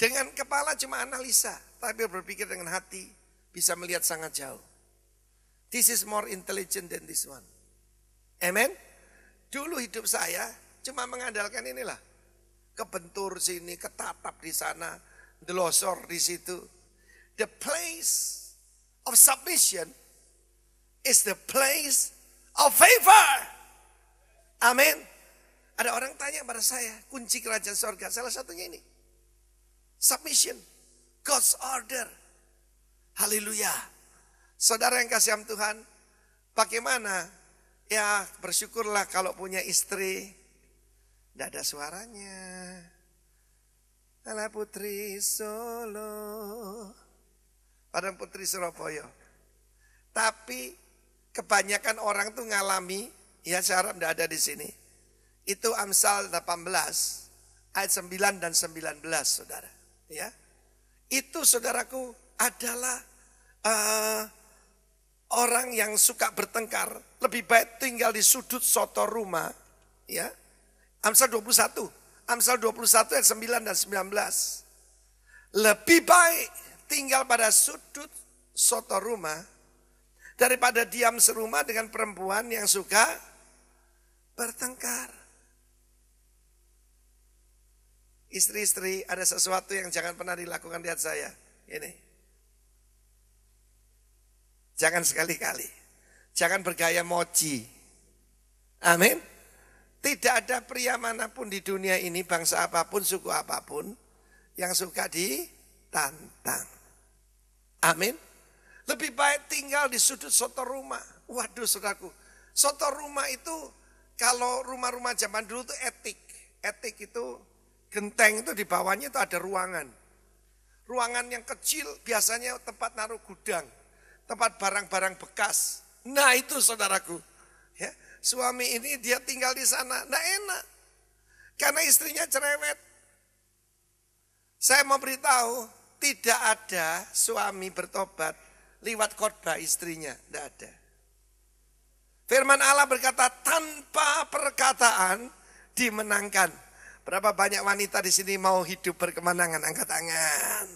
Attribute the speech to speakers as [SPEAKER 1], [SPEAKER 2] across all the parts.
[SPEAKER 1] Dengan kepala cuma analisa, tapi berpikir dengan hati bisa melihat sangat jauh. This is more intelligent than this one. Amen. Dulu hidup saya cuma mengandalkan inilah. Kebentur sini, ketatap di sana, delosor di situ. The place of submission is the place of favor. Amin. Ada orang tanya pada saya, kunci kerajaan surga, salah satunya ini. Submission, God's order. Haleluya. Saudara yang kasih Tuhan, bagaimana? Ya bersyukurlah kalau punya istri, tidak ada suaranya. Alah putri Solo, padahal putri Surabaya. Tapi kebanyakan orang tuh ngalami, ya saya harap tidak ada di sini. Itu Amsal 18 ayat 9 dan 19 saudara. Ya, itu saudaraku adalah orang yang suka bertengkar. Lebih baik tinggal di sudut soto rumah. Ya, Amsal 21 ayat 9 dan 19. Lebih baik tinggal pada sudut soto rumah daripada diam serumah dengan perempuan yang suka bertengkar. Istri-istri, ada sesuatu yang jangan pernah dilakukan di hati saya. Ini. Jangan sekali-kali. Jangan bergaya moji. Amin. Tidak ada pria manapun di dunia ini, bangsa apapun, suku apapun, yang suka ditantang. Amin. Lebih baik tinggal di sudut soto rumah. Waduh saudaraku, soto rumah itu kalau rumah-rumah zaman dulu itu etik. Etik itu genteng itu di bawahnya itu ada ruangan. Ruangan yang kecil biasanya tempat naruh gudang. Tempat barang-barang bekas. Nah itu saudaraku. Ya, suami ini dia tinggal di sana. Nah enak. Karena istrinya cerewet. Saya mau beritahu. Tidak ada suami bertobat lewat khotbah istrinya. Tidak ada. Firman Allah berkata tanpa perkataan dimenangkan. Berapa banyak wanita di sini mau hidup berkemenangan? Angkat tangan.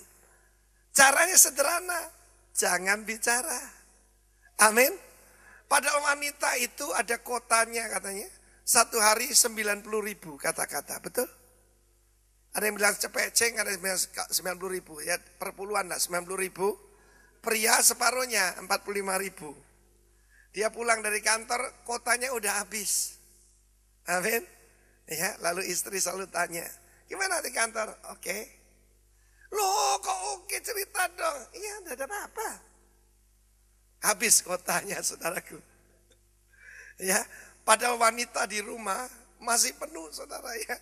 [SPEAKER 1] Caranya sederhana. Jangan bicara. Amin. Padahal wanita itu ada kotanya katanya. Satu hari 90.000 kata-kata. Betul? Ada yang bilang cepeceng, ada yang bilang 90.000. Ya perpuluhan lah 90.000. Pria separuhnya 45.000. Dia pulang dari kantor, kotanya udah habis. Amin. Ya, lalu istri selalu tanya, gimana di kantor? Oke. Loh kok oke cerita dong? Iya tidak ada apa-apa. Habis kotanya saudaraku. Ya, padahal wanita di rumah masih penuh saudara ya.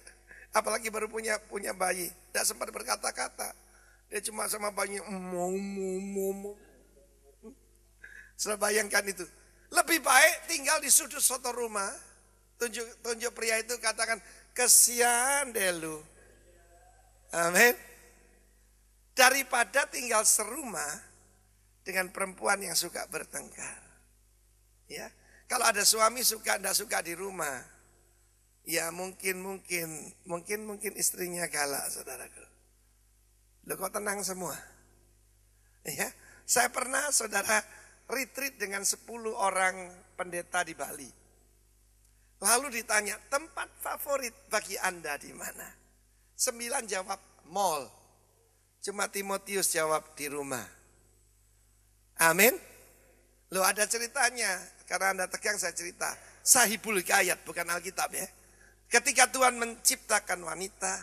[SPEAKER 1] Apalagi baru punya bayi. Tidak sempat berkata-kata. Dia cuma sama bayi. Sudah bayangkan itu. Lebih baik tinggal di sudut soto rumah. Tunjuk pria itu katakan, kesian deh lu. Amin. Daripada tinggal serumah dengan perempuan yang suka bertengkar. Ya, kalau ada suami suka tidak suka di rumah, ya mungkin istrinya galak, saudaraku. Loh kok tenang semua? Ya, saya pernah saudara retreat dengan 10 orang pendeta di Bali. Lalu ditanya, tempat favorit bagi Anda di mana? 9 jawab mall. Cuma Timotius jawab di rumah. Amin. Loh ada ceritanya. Karena Anda tegang saya cerita. Sahibul Hikayat bukan Alkitab ya. Ketika Tuhan menciptakan wanita.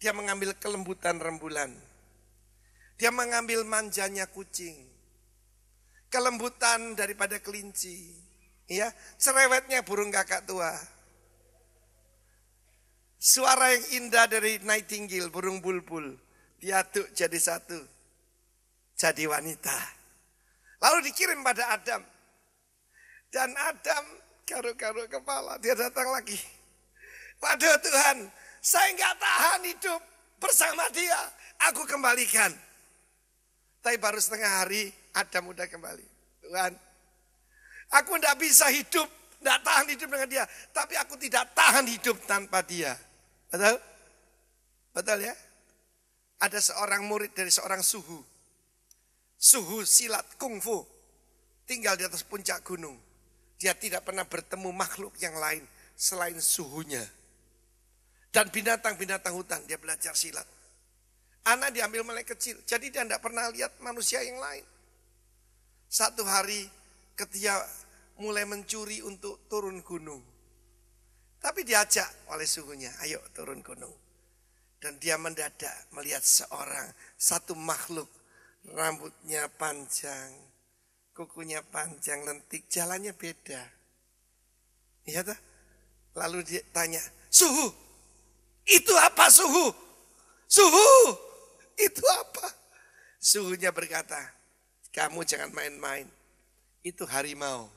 [SPEAKER 1] Dia mengambil kelembutan rembulan. Dia mengambil manjanya kucing. Kelembutan daripada kelinci. Ya, cerewetnya burung kakak tua. Suara yang indah dari nightingale, burung bulbul. Diaduk jadi satu. Jadi wanita. Lalu dikirim pada Adam. Dan Adam garuk-garuk kepala. Dia datang lagi. Waduh Tuhan, saya nggak tahan hidup bersama dia. Aku kembalikan. Tapi baru setengah hari Adam udah kembali. Tuhan, aku tidak bisa hidup, tidak tahan hidup dengan dia. Tapi aku tidak tahan hidup tanpa dia. Betul? Betul ya? Ada seorang murid dari seorang suhu. Suhu silat kungfu. Tinggal di atas puncak gunung. Dia tidak pernah bertemu makhluk yang lain selain suhunya. Dan binatang-binatang hutan dia belajar silat. Anak diambil mulai kecil. Jadi dia tidak pernah lihat manusia yang lain. Satu hari ketika mulai mencuri untuk turun gunung. Tapi diajak oleh suhunya, ayo turun gunung. Dan dia mendadak melihat satu makhluk. Rambutnya panjang, kukunya panjang, lentik, jalannya beda. Iya tak? Lalu dia tanya, suhu, itu apa suhu? Suhu, itu apa? Suhunya berkata, kamu jangan main-main, itu harimau.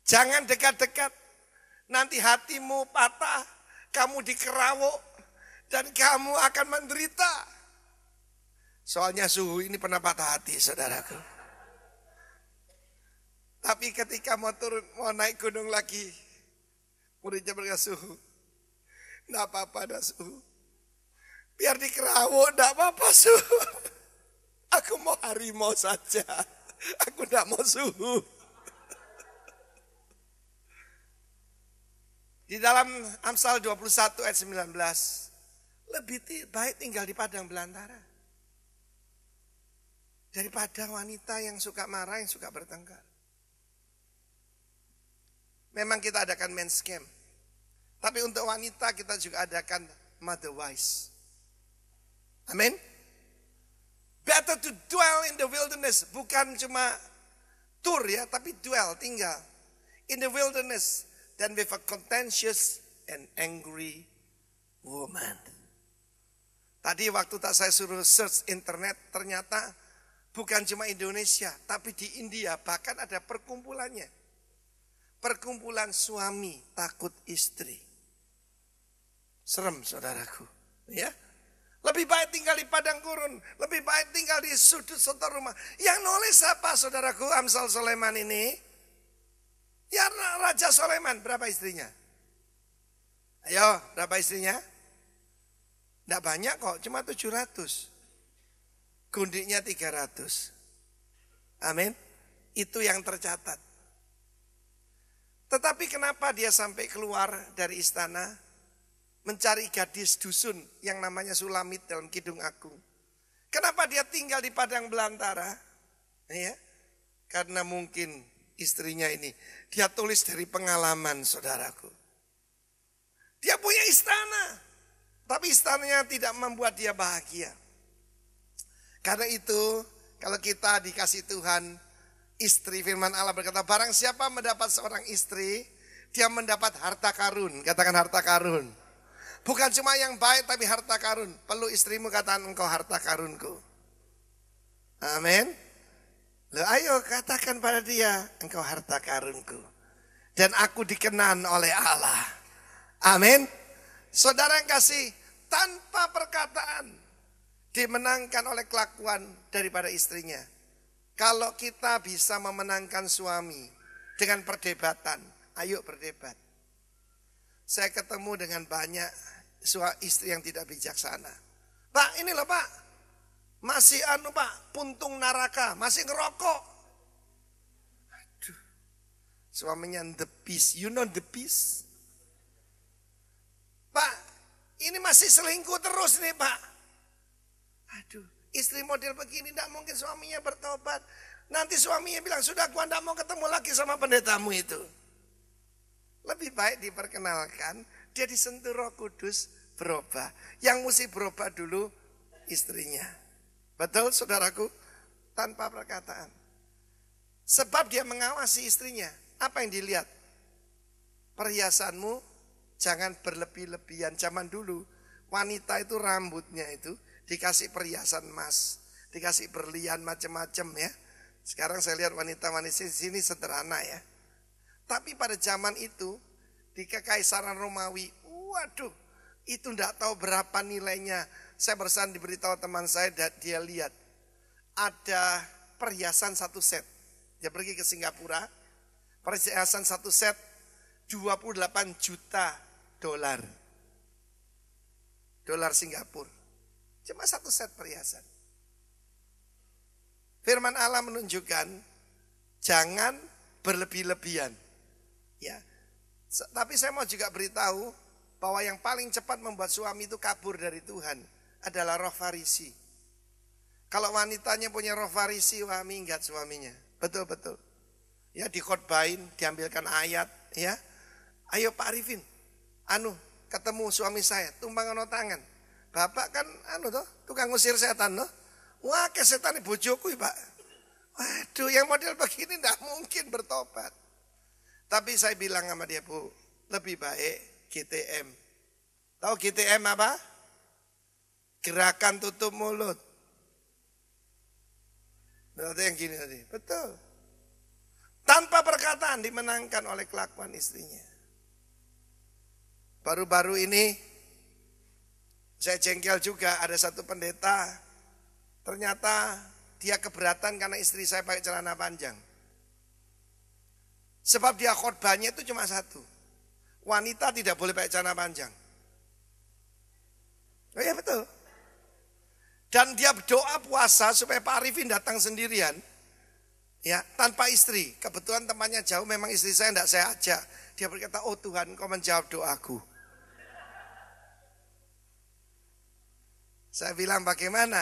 [SPEAKER 1] Jangan dekat-dekat, nanti hatimu patah, kamu dikerawuk, dan kamu akan menderita. Soalnya suhu ini pernah patah hati, saudaraku. Tapi ketika mau naik gunung lagi, muridnya berkata, suhu, enggak apa-apa dah suhu. Biar dikerawuk, enggak apa-apa suhu. Aku mau harimau saja, aku enggak mau suhu. Di dalam Amsal 21 ayat 19, lebih baik tinggal di padang belantara daripada wanita yang suka marah, yang suka bertengkar. Memang kita adakan men's camp. Tapi untuk wanita kita juga adakan mother wise. Amin. Better to dwell in the wilderness. Bukan cuma tour ya, tapi dwell, tinggal. In the wilderness. Than with a contentious and angry woman. Tadi waktu saya suruh search internet, ternyata bukan cuma Indonesia, tapi di India bahkan ada perkumpulannya. Perkumpulan suami takut istri. Serem saudaraku. Ya. Lebih baik tinggal di padang gurun. Lebih baik tinggal di sudut setor rumah. Yang nulis apa saudaraku Amsal Sulaiman ini? Ya Raja Sulaiman, berapa istrinya? Ayo, berapa istrinya? Tidak banyak kok, cuma 700. Gundiknya 300. Amin. Itu yang tercatat. Tetapi kenapa dia sampai keluar dari istana mencari gadis dusun yang namanya Sulamit dalam Kidung Agung? Kenapa dia tinggal di padang belantara? Ya, karena mungkin istrinya ini dia tulis dari pengalaman saudaraku. Dia punya istana, tapi istananya tidak membuat dia bahagia. Karena itu kalau kita dikasih Tuhan istri, firman Allah berkata, barang siapa mendapat seorang istri, dia mendapat harta karun. Katakan harta karun. Bukan cuma yang baik tapi harta karun. Perlu istrimu katakan engkau harta karunku. Amin. Loh, ayo katakan pada dia, engkau harta karunku. Dan aku dikenan oleh Allah. Amin. Saudara yang kasih, tanpa perkataan dimenangkan oleh kelakuan daripada istrinya. Kalau kita bisa memenangkan suami dengan perdebatan, ayo berdebat. Saya ketemu dengan banyak istri yang tidak bijaksana. Pak, ini loh Pak, masih Pak, puntung naraka, masih ngerokok. Aduh, suaminya the beast, you know the beast. Pak, ini masih selingkuh terus nih Pak. Aduh, istri model begini tidak mungkin suaminya bertobat. Nanti suaminya bilang, sudah gua tidak mau ketemu lagi sama pendetamu itu. Lebih baik diperkenalkan, dia disentuh Roh Kudus, berubah. Yang mesti berubah dulu istrinya. Betul saudaraku? Tanpa perkataan. Sebab dia mengawasi istrinya. Apa yang dilihat? Perhiasanmu jangan berlebih-lebihan. Zaman dulu wanita itu rambutnya itu dikasih perhiasan emas, dikasih berlian macam-macam ya. Sekarang saya lihat wanita-wanita di sini sederhana ya. Tapi pada zaman itu di Kekaisaran Romawi, waduh, itu tidak tahu berapa nilainya. Saya barusan diberitahu teman saya, dia lihat ada perhiasan satu set. Dia pergi ke Singapura, perhiasan satu set 28 juta dolar. Dolar Singapura. Cuma satu set perhiasan. Firman Allah menunjukkan jangan berlebih-lebihan. Ya. Tapi saya mau juga beritahu bahwa yang paling cepat membuat suami itu kabur dari Tuhan adalah roh Farisi. Kalau wanitanya punya roh Farisi, wah minggat suaminya. Betul-betul. Ya, dikhotbahin, diambilkan ayat, ya. Ayo Pak Arifin, ketemu suami saya, tumpang ono tangan. Bapak kan tukang ngusir setan loh. Wah, kesetan bojoku, Pak. Waduh, yang model begini enggak mungkin bertobat. Tapi saya bilang sama dia, Bu, lebih baik GTM. Tahu GTM apa? Gerakan tutup mulut. Berarti yang gini tadi, betul. Tanpa perkataan dimenangkan oleh kelakuan istrinya. Baru-baru ini saya jengkel juga, ada satu pendeta, ternyata dia keberatan karena istri saya pakai celana panjang. Sebab dia khotbahnya itu cuma satu. Wanita tidak boleh pakai celana panjang. Oh iya betul. Dan dia berdoa puasa supaya Pak Arifin datang sendirian. Ya, tanpa istri. Kebetulan temannya jauh, memang istri saya tidak saya ajak. Dia berkata, oh Tuhan, Kau menjawab doaku. Saya bilang bagaimana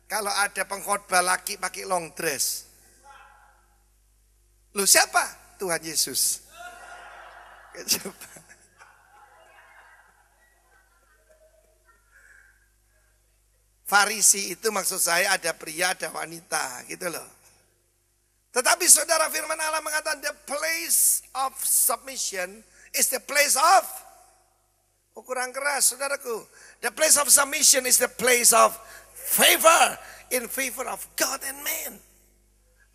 [SPEAKER 1] kalau ada pengkhotbah laki pakai long dress? Lu siapa? Tuhan Yesus. Coba. Farisi itu maksud saya ada pria, ada wanita, gitu loh. Tetapi saudara, firman Allah mengatakan the place of submission is the place of, kurang keras saudaraku. The place of submission is the place of favor, in favor of God and man.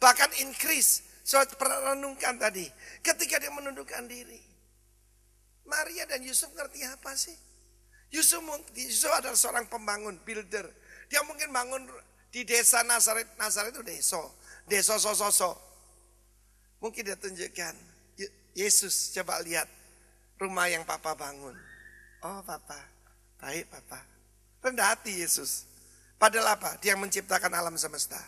[SPEAKER 1] Bahkan increase. Saya pernah renungkan tadi, ketika dia menundukkan diri. Maria dan Yusuf ngerti apa sih? Yusuf adalah seorang pembangun, builder. Dia mungkin bangun di desa Nazaret. Nazaret itu desa so. Mungkin dia tunjukkan, Yesus coba lihat rumah yang papa bangun. Oh papa, baik papa. Rendah hati Yesus. Padahal apa? Dia menciptakan alam semesta.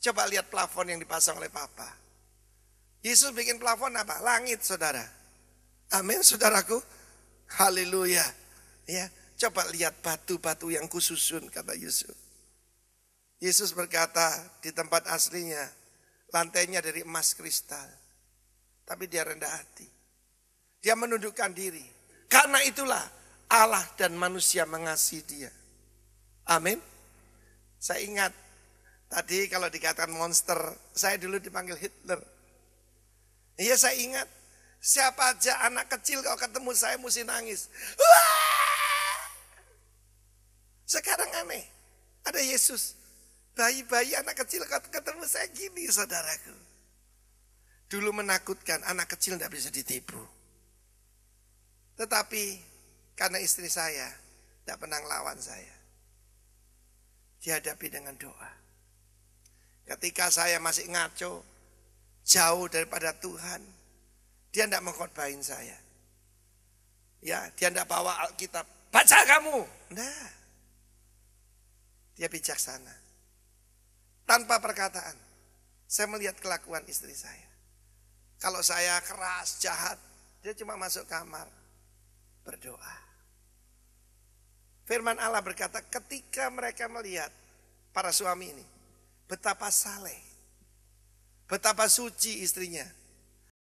[SPEAKER 1] Coba lihat plafon yang dipasang oleh papa. Yesus bikin plafon apa? Langit saudara. Amin saudaraku. Haleluya. Ya, coba lihat batu-batu yang kususun kata Yusuf. Yesus berkata di tempat aslinya lantainya dari emas kristal. Tapi dia rendah hati. Dia menundukkan diri. Karena itulah Allah dan manusia mengasihi dia. Amin. Saya ingat tadi kalau dikatakan monster, saya dulu dipanggil Hitler. Iya saya ingat. Siapa aja anak kecil kalau ketemu saya mesti nangis. Wah! Sekarang aneh. Ada Yesus. Bayi-bayi anak kecil kalau ketemu saya gini saudaraku. Dulu menakutkan, anak kecil tidak bisa ditipu. Tetapi karena istri saya tidak pernah lawan saya. Dihadapi dengan doa. Ketika saya masih ngaco, jauh daripada Tuhan, dia tidak mengkhotbahin saya. Ya, dia tidak bawa Alkitab. Baca kamu. Nah, dia bijaksana. Tanpa perkataan, saya melihat kelakuan istri saya. Kalau saya keras, jahat, dia cuma masuk kamar, berdoa. Firman Allah berkata, ketika mereka melihat para suami ini, betapa saleh, betapa suci istrinya.